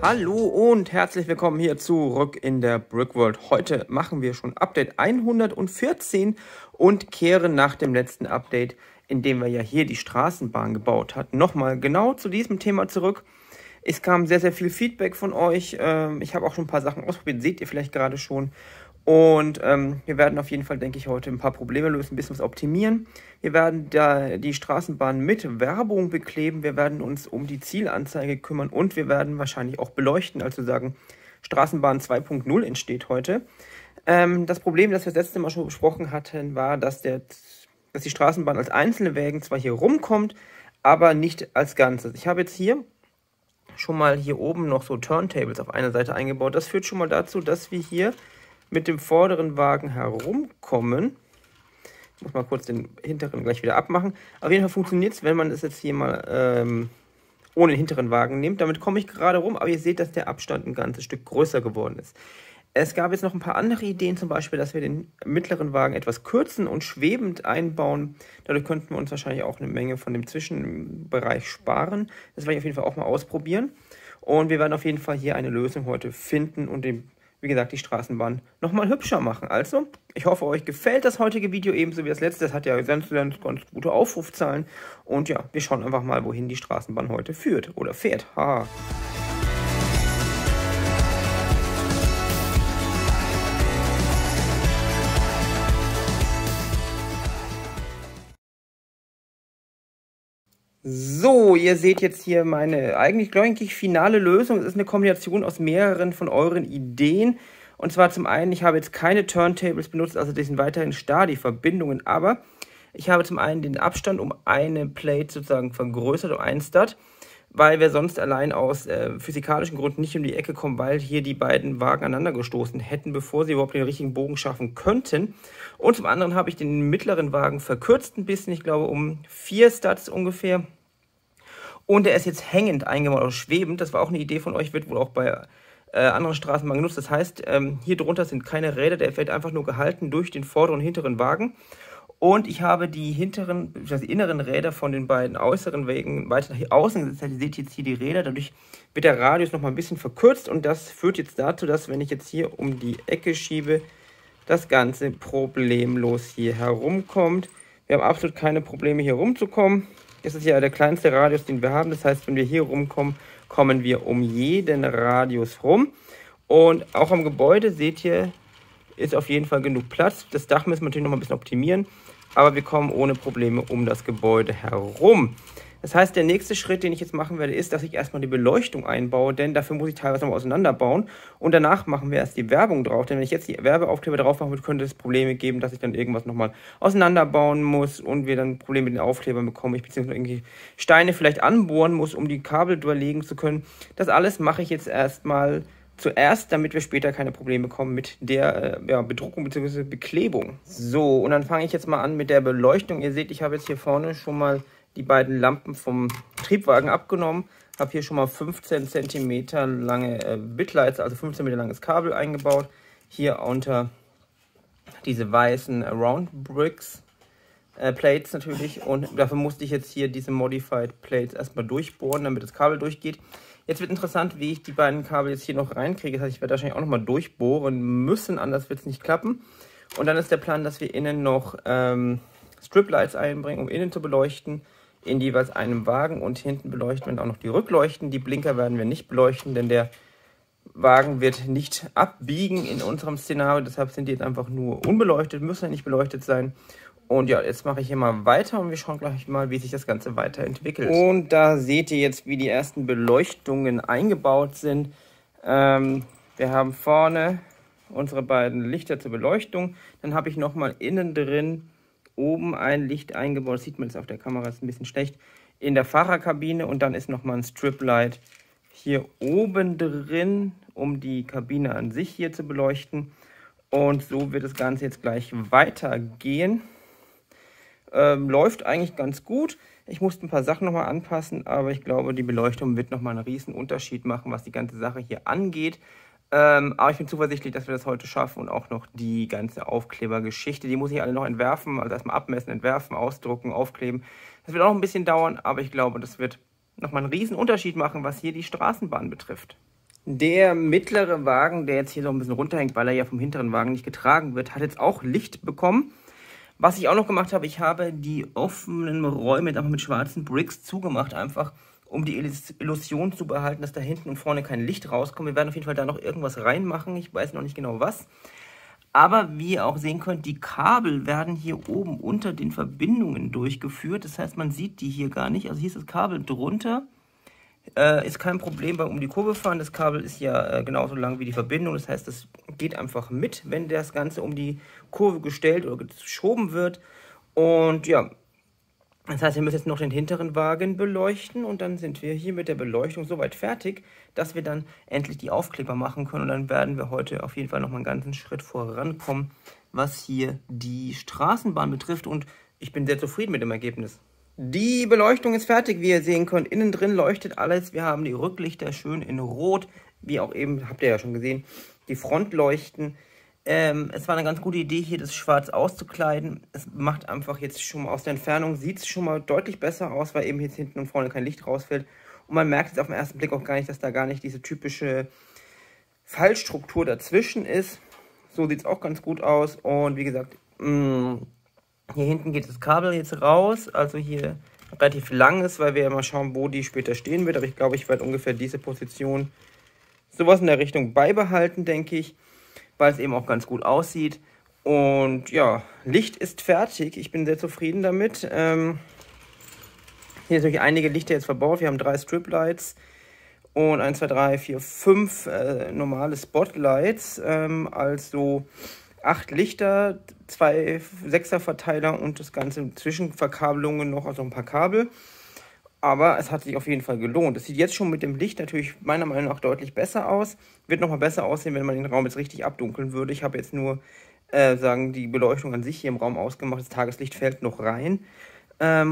Hallo und herzlich willkommen hier zurück in der Brickworld. Heute machen wir schon Update 114 und kehren nach dem letzten Update, in dem wir ja hier die Straßenbahn gebaut hatten, nochmal genau zu diesem Thema zurück. Es kam sehr, sehr viel Feedback von euch. Ich habe auch schon ein paar Sachen ausprobiert, seht ihr vielleicht gerade schon. Und wir werden auf jeden Fall, denke ich, heute ein paar Probleme lösen, ein bisschen was optimieren. Wir werden da die Straßenbahn mit Werbung bekleben. Wir werden uns um die Zielanzeige kümmern und wir werden wahrscheinlich auch beleuchten, also sagen, Straßenbahn 2.0 entsteht heute. Das Problem, das wir das letzte Mal schon besprochen hatten, war, dass die Straßenbahn als einzelne Wägen zwar hier rumkommt, aber nicht als Ganzes. Ich habe jetzt hier schon mal hier oben noch so Turntables auf einer Seite eingebaut. Das führt schon mal dazu, dass wir hier mit dem vorderen Wagen herumkommen. Ich muss mal kurz den hinteren gleich wieder abmachen. Auf jeden Fall funktioniert es, wenn man das jetzt hier mal ohne den hinteren Wagen nimmt. Damit komme ich gerade rum, aber ihr seht, dass der Abstand ein ganzes Stück größer geworden ist. Es gab jetzt noch ein paar andere Ideen, zum Beispiel, dass wir den mittleren Wagen etwas kürzen und schwebend einbauen. Dadurch könnten wir uns wahrscheinlich auch eine Menge von dem Zwischenbereich sparen. Das werde ich auf jeden Fall auch mal ausprobieren. Und wir werden auf jeden Fall hier eine Lösung heute finden und wie gesagt, die Straßenbahn nochmal hübscher machen. Also, ich hoffe, euch gefällt das heutige Video ebenso wie das letzte. Das hat ja ganz gute Aufrufzahlen. Und ja, wir schauen einfach mal, wohin die Straßenbahn heute führt oder fährt. Haha. So, ihr seht jetzt hier meine eigentlich finale Lösung. Es ist eine Kombination aus mehreren von euren Ideen. Und zwar zum einen, ich habe jetzt keine Turntables benutzt, also die sind weiterhin starr, die Verbindungen. Aber ich habe zum einen den Abstand um eine Plate sozusagen vergrößert, um einen Stud, weil wir sonst allein aus physikalischen Gründen nicht um die Ecke kommen, weil hier die beiden Wagen aneinander gestoßen hätten, bevor sie überhaupt den richtigen Bogen schaffen könnten. Und zum anderen habe ich den mittleren Wagen verkürzt ein bisschen, ich glaube um 4 Studs ungefähr. Und der ist jetzt hängend eingebaut, oder schwebend. Das war auch eine Idee von euch, wird wohl auch bei anderen Straßenbahnen genutzt. Das heißt, hier drunter sind keine Räder, der wird einfach nur gehalten durch den vorderen und hinteren Wagen. Und ich habe die inneren Räder von den beiden äußeren Wegen weiter nach außen gesetzt. Ihr seht jetzt hier die Räder, dadurch wird der Radius nochmal ein bisschen verkürzt. Und das führt jetzt dazu, dass, wenn ich jetzt hier um die Ecke schiebe, das Ganze problemlos hier herumkommt. Wir haben absolut keine Probleme, hier rumzukommen. Das ist ja der kleinste Radius, den wir haben. Das heißt, wenn wir hier rumkommen, kommen wir um jeden Radius rum. Und auch am Gebäude, seht ihr, ist auf jeden Fall genug Platz. Das Dach müssen wir natürlich noch mal ein bisschen optimieren. Aber wir kommen ohne Probleme um das Gebäude herum. Das heißt, der nächste Schritt, den ich jetzt machen werde, ist, dass ich erstmal die Beleuchtung einbaue, denn dafür muss ich teilweise noch auseinanderbauen. Und danach machen wir erst die Werbung drauf, denn wenn ich jetzt die Werbeaufkleber drauf machen würde, könnte es Probleme geben, dass ich dann irgendwas nochmal auseinanderbauen muss und wir dann Probleme mit den Aufklebern bekommen, ich beziehungsweise irgendwie Steine vielleicht anbohren muss, um die Kabel durchlegen zu können. Das alles mache ich jetzt erstmal zuerst, damit wir später keine Probleme bekommen mit der Bedruckung bzw. Beklebung. So, und dann fange ich jetzt mal an mit der Beleuchtung. Ihr seht, ich habe jetzt hier vorne schon mal die beiden Lampen vom Triebwagen abgenommen. Habe hier schon mal 15 cm lange Bitlights, also 15 Meter langes Kabel eingebaut. Hier unter diese weißen Round Bricks Plates natürlich. Und dafür musste ich jetzt hier diese Modified Plates erstmal durchbohren, damit das Kabel durchgeht. Jetzt wird interessant, wie ich die beiden Kabel jetzt hier noch reinkriege. Das heißt, ich werde wahrscheinlich auch nochmal durchbohren müssen, anders wird es nicht klappen. Und dann ist der Plan, dass wir innen noch Striplights einbringen, um innen zu beleuchten, in jeweils einem Wagen, und hinten beleuchten wir auch noch die Rückleuchten. Die Blinker werden wir nicht beleuchten, denn der Wagen wird nicht abbiegen in unserem Szenario. Deshalb sind die jetzt einfach nur unbeleuchtet, müssen ja nicht beleuchtet sein. Und ja, jetzt mache ich hier mal weiter und wir schauen gleich mal, wie sich das Ganze weiterentwickelt. Und da seht ihr jetzt, wie die ersten Beleuchtungen eingebaut sind. Wir haben vorne unsere beiden Lichter zur Beleuchtung. Dann habe ich nochmal innen drin oben ein Licht eingebaut. Das sieht man jetzt auf der Kamera, ist ein bisschen schlecht. In der Fahrerkabine, und dann ist nochmal ein Striplight hier oben drin, um die Kabine an sich hier zu beleuchten. Und so wird das Ganze jetzt gleich weitergehen. Läuft eigentlich ganz gut. Ich musste ein paar Sachen nochmal anpassen, aber ich glaube, die Beleuchtung wird nochmal einen riesen Unterschied machen, was die ganze Sache hier angeht. Aber ich bin zuversichtlich, dass wir das heute schaffen, und auch noch die ganze Aufklebergeschichte. Die muss ich alle noch entwerfen, also erstmal abmessen, entwerfen, ausdrucken, aufkleben. Das wird auch noch ein bisschen dauern, aber ich glaube, das wird nochmal einen riesen Unterschied machen, was hier die Straßenbahn betrifft. Der mittlere Wagen, der jetzt hier so ein bisschen runterhängt, weil er ja vom hinteren Wagen nicht getragen wird, hat jetzt auch Licht bekommen. Was ich auch noch gemacht habe, ich habe die offenen Räume jetzt einfach mit schwarzen Bricks zugemacht, einfach um die Illusion zu behalten, dass da hinten und vorne kein Licht rauskommt. Wir werden auf jeden Fall da noch irgendwas reinmachen, ich weiß noch nicht genau was. Aber wie ihr auch sehen könnt, die Kabel werden hier oben unter den Verbindungen durchgeführt. Das heißt, man sieht die hier gar nicht. Also hier ist das Kabel drunter. Ist kein Problem beim um die Kurve fahren. Das Kabel ist ja genauso lang wie die Verbindung. Das heißt, das geht einfach mit, wenn das Ganze um die Kurve gestellt oder geschoben wird. Und ja, das heißt, wir müssen jetzt noch den hinteren Wagen beleuchten. Und dann sind wir hier mit der Beleuchtung soweit fertig, dass wir dann endlich die Aufkleber machen können. Und dann werden wir heute auf jeden Fall noch mal einen ganzen Schritt vorankommen, was hier die Straßenbahn betrifft. Und ich bin sehr zufrieden mit dem Ergebnis. Die Beleuchtung ist fertig, wie ihr sehen könnt. Innen drin leuchtet alles. Wir haben die Rücklichter schön in Rot, wie auch eben, habt ihr ja schon gesehen, die Frontleuchten. Es war eine ganz gute Idee, hier das schwarz auszukleiden. Es macht einfach jetzt schon mal aus der Entfernung, sieht es schon mal deutlich besser aus, weil eben jetzt hinten und vorne kein Licht rausfällt. Und man merkt jetzt auf den ersten Blick auch gar nicht, dass da gar nicht diese typische Fallstruktur dazwischen ist. So sieht es auch ganz gut aus. Und wie gesagt, hier hinten geht das Kabel jetzt raus, also hier relativ lang ist, weil wir ja mal schauen, wo die später stehen wird. Aber ich glaube, ich werde ungefähr diese Position sowas in der Richtung beibehalten, denke ich, weil es eben auch ganz gut aussieht. Und ja, Licht ist fertig. Ich bin sehr zufrieden damit. Hier sind natürlich einige Lichter jetzt verbaut. Wir haben 3 Striplights und 1, 2, 3, 4, 5 normale Spotlights. Also 8 Lichter, 2 6er-Verteiler und das Ganze Zwischenverkabelungen noch, also ein paar Kabel. Aber es hat sich auf jeden Fall gelohnt. Es sieht jetzt schon mit dem Licht natürlich meiner Meinung nach deutlich besser aus. Wird nochmal besser aussehen, wenn man den Raum jetzt richtig abdunkeln würde. Ich habe jetzt nur die Beleuchtung an sich hier im Raum ausgemacht. Das Tageslicht fällt noch rein.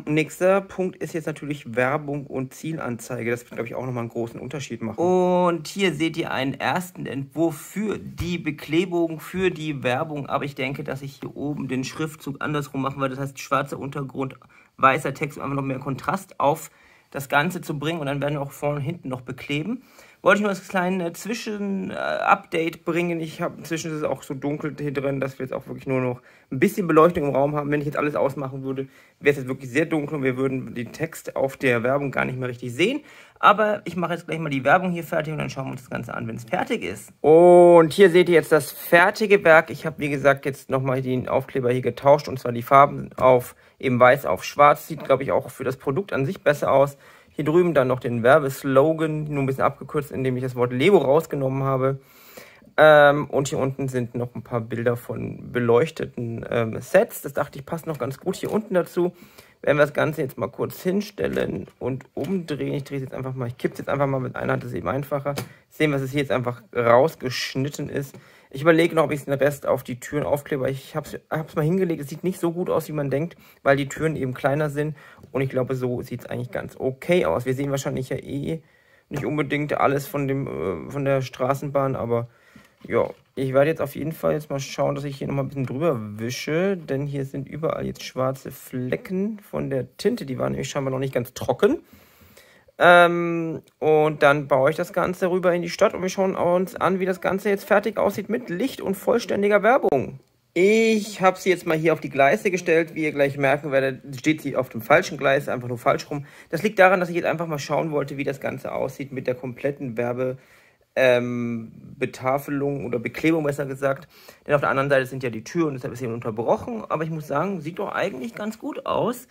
Nächster Punkt ist jetzt natürlich Werbung und Zielanzeige. Das wird, glaube ich, auch nochmal einen großen Unterschied machen. Und hier seht ihr einen ersten Entwurf für die Beklebung, für die Werbung. Aber ich denke, dass ich hier oben den Schriftzug andersrum machen werde. Das heißt, schwarzer Untergrund, weißer Text, um einfach noch mehr Kontrast auf das Ganze zu bringen. Und dann werden wir auch vorne und hinten noch bekleben. Wollte ich nur das kleine Zwischen-Update bringen. Inzwischen ist es auch so dunkel hier drin, dass wir jetzt auch wirklich nur noch ein bisschen Beleuchtung im Raum haben. Wenn ich jetzt alles ausmachen würde, wäre es jetzt wirklich sehr dunkel und wir würden den Text auf der Werbung gar nicht mehr richtig sehen. Aber ich mache jetzt gleich mal die Werbung hier fertig und dann schauen wir uns das Ganze an, wenn es fertig ist. Und hier seht ihr jetzt das fertige Werk. Ich habe, wie gesagt, jetzt nochmal den Aufkleber hier getauscht und zwar die Farben auf eben weiß auf schwarz. Sieht, glaube ich, auch für das Produkt an sich besser aus. Hier drüben dann noch den Werbeslogan, nur ein bisschen abgekürzt, indem ich das Wort Lego rausgenommen habe. Und hier unten sind noch ein paar Bilder von beleuchteten Sets. Das dachte ich, passt noch ganz gut hier unten dazu. Werden wir das Ganze jetzt mal kurz hinstellen und umdrehen. Ich drehe es jetzt einfach mal, ich kippe es jetzt einfach mal mit einer Hand, das ist eben einfacher. Sehen, was es hier jetzt einfach rausgeschnitten ist. Ich überlege noch, ob ich den Rest auf die Türen aufklebe. Ich habe es mal hingelegt. Es sieht nicht so gut aus, wie man denkt, weil die Türen eben kleiner sind. Und ich glaube, so sieht es eigentlich ganz okay aus. Wir sehen wahrscheinlich ja eh nicht unbedingt alles von der Straßenbahn. Aber ja, ich werde jetzt auf jeden Fall jetzt mal schauen, dass ich hier nochmal ein bisschen drüber wische. Denn hier sind überall jetzt schwarze Flecken von der Tinte. Die waren nämlich scheinbar noch nicht ganz trocken. Und dann baue ich das Ganze rüber in die Stadt und wir schauen uns an, wie das Ganze jetzt fertig aussieht mit Licht und vollständiger Werbung. Ich habe sie jetzt mal hier auf die Gleise gestellt. Wie ihr gleich merken werdet, steht sie auf dem falschen Gleis, einfach nur falsch rum. Das liegt daran, dass ich jetzt einfach mal schauen wollte, wie das Ganze aussieht mit der kompletten Werbebetafelung oder Beklebung, besser gesagt. Denn auf der anderen Seite sind ja die Türen, deshalb ist sie unterbrochen. Aber ich muss sagen, sieht doch eigentlich ganz gut aus.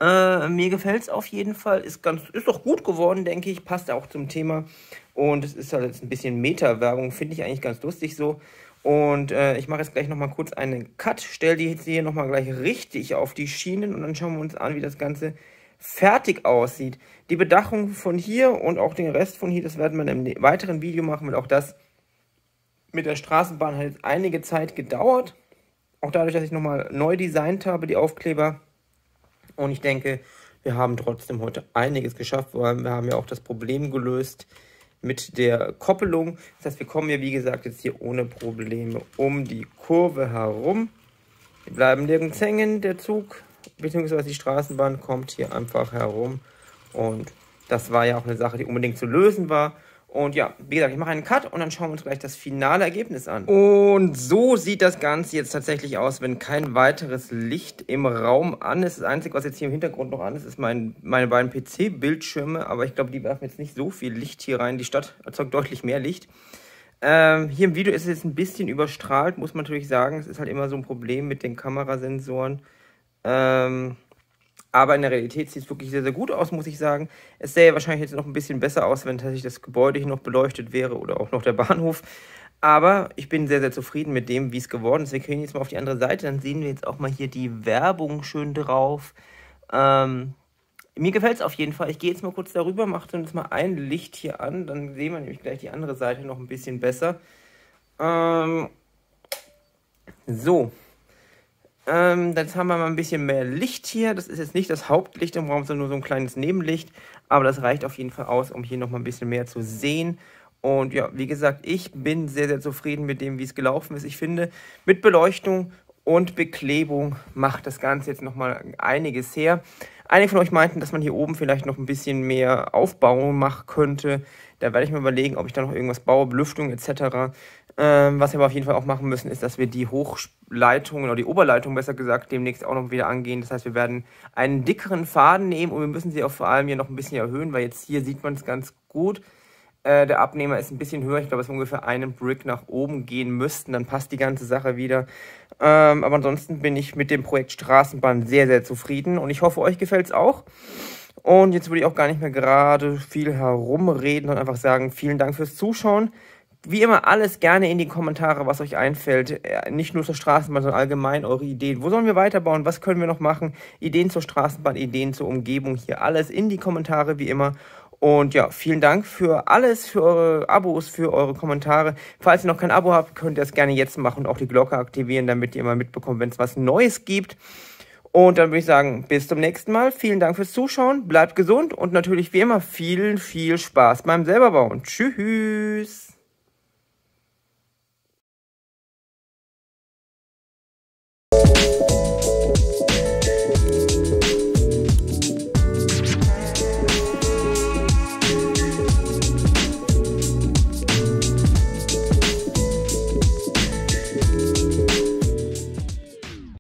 Mir gefällt es auf jeden Fall. Ist doch gut geworden, denke ich. Passt auch zum Thema. Und es ist halt jetzt ein bisschen Meta-Werbung. Finde ich eigentlich ganz lustig so. Und ich mache jetzt gleich nochmal kurz einen Cut. Stelle die jetzt hier nochmal gleich richtig auf die Schienen. Und dann schauen wir uns an, wie das Ganze fertig aussieht. Die Bedachung von hier und auch den Rest von hier, das werden wir in einem weiteren Video machen. Weil auch das mit der Straßenbahn hat jetzt einige Zeit gedauert. Auch dadurch, dass ich nochmal neu designt habe, die Aufkleber. Und ich denke, wir haben trotzdem heute einiges geschafft, weil wir haben ja auch das Problem gelöst mit der Koppelung. Das heißt, wir kommen ja, wie gesagt, jetzt hier ohne Probleme um die Kurve herum. Wir bleiben nirgends hängen, der Zug bzw. die Straßenbahn kommt hier einfach herum. Und das war ja auch eine Sache, die unbedingt zu lösen war. Und ja, wie gesagt, ich mache einen Cut und dann schauen wir uns gleich das finale Ergebnis an. Und so sieht das Ganze jetzt tatsächlich aus, wenn kein weiteres Licht im Raum an ist. Das Einzige, was jetzt hier im Hintergrund noch an ist, ist meine beiden PC-Bildschirme. Aber ich glaube, die werfen jetzt nicht so viel Licht hier rein. Die Stadt erzeugt deutlich mehr Licht. Hier im Video ist es jetzt ein bisschen überstrahlt, muss man natürlich sagen. Es ist halt immer so ein Problem mit den Kamerasensoren. Aber in der Realität sieht es wirklich sehr, sehr gut aus, muss ich sagen. Es sähe wahrscheinlich jetzt noch ein bisschen besser aus, wenn tatsächlich das Gebäude hier noch beleuchtet wäre oder auch noch der Bahnhof. Aber ich bin sehr, sehr zufrieden mit dem, wie es geworden ist. Wir gehen jetzt mal auf die andere Seite, dann sehen wir jetzt auch mal hier die Werbung schön drauf. Mir gefällt es auf jeden Fall. Ich gehe jetzt mal kurz darüber, mache dann jetzt mal ein Licht hier an, dann sehen wir nämlich gleich die andere Seite noch ein bisschen besser. So. Jetzt haben wir mal ein bisschen mehr Licht hier. Das ist jetzt nicht das Hauptlicht im Raum, sondern nur so ein kleines Nebenlicht. Aber das reicht auf jeden Fall aus, um hier nochmal ein bisschen mehr zu sehen. Und ja, wie gesagt, ich bin sehr, sehr zufrieden mit dem, wie es gelaufen ist. Ich finde, mit Beleuchtung und Beklebung macht das Ganze jetzt nochmal einiges her. Einige von euch meinten, dass man hier oben vielleicht noch ein bisschen mehr Aufbau machen könnte. Da werde ich mir überlegen, ob ich da noch irgendwas baue, Belüftung etc. Was wir aber auf jeden Fall auch machen müssen, ist, dass wir die Hochleitung oder die Oberleitung besser gesagt demnächst auch noch wieder angehen. Das heißt, wir werden einen dickeren Faden nehmen und wir müssen sie auch vor allem hier noch ein bisschen erhöhen, weil jetzt hier sieht man es ganz gut. Der Abnehmer ist ein bisschen höher. Ich glaube, dass wir ungefähr einen Brick nach oben gehen müssten. Dann passt die ganze Sache wieder. Aber ansonsten bin ich mit dem Projekt Straßenbahn sehr, sehr zufrieden. Und ich hoffe, euch gefällt es auch. Und jetzt würde ich auch gar nicht mehr gerade viel herumreden und einfach sagen, vielen Dank fürs Zuschauen. Wie immer, alles gerne in die Kommentare, was euch einfällt. Nicht nur zur Straßenbahn, sondern allgemein eure Ideen. Wo sollen wir weiterbauen? Was können wir noch machen? Ideen zur Straßenbahn, Ideen zur Umgebung. Hier alles in die Kommentare, wie immer. Und ja, vielen Dank für alles, für eure Abos, für eure Kommentare. Falls ihr noch kein Abo habt, könnt ihr das gerne jetzt machen und auch die Glocke aktivieren, damit ihr immer mitbekommt, wenn es was Neues gibt. Und dann würde ich sagen, bis zum nächsten Mal. Vielen Dank fürs Zuschauen, bleibt gesund und natürlich wie immer viel, viel Spaß beim Selberbauen. Tschüss!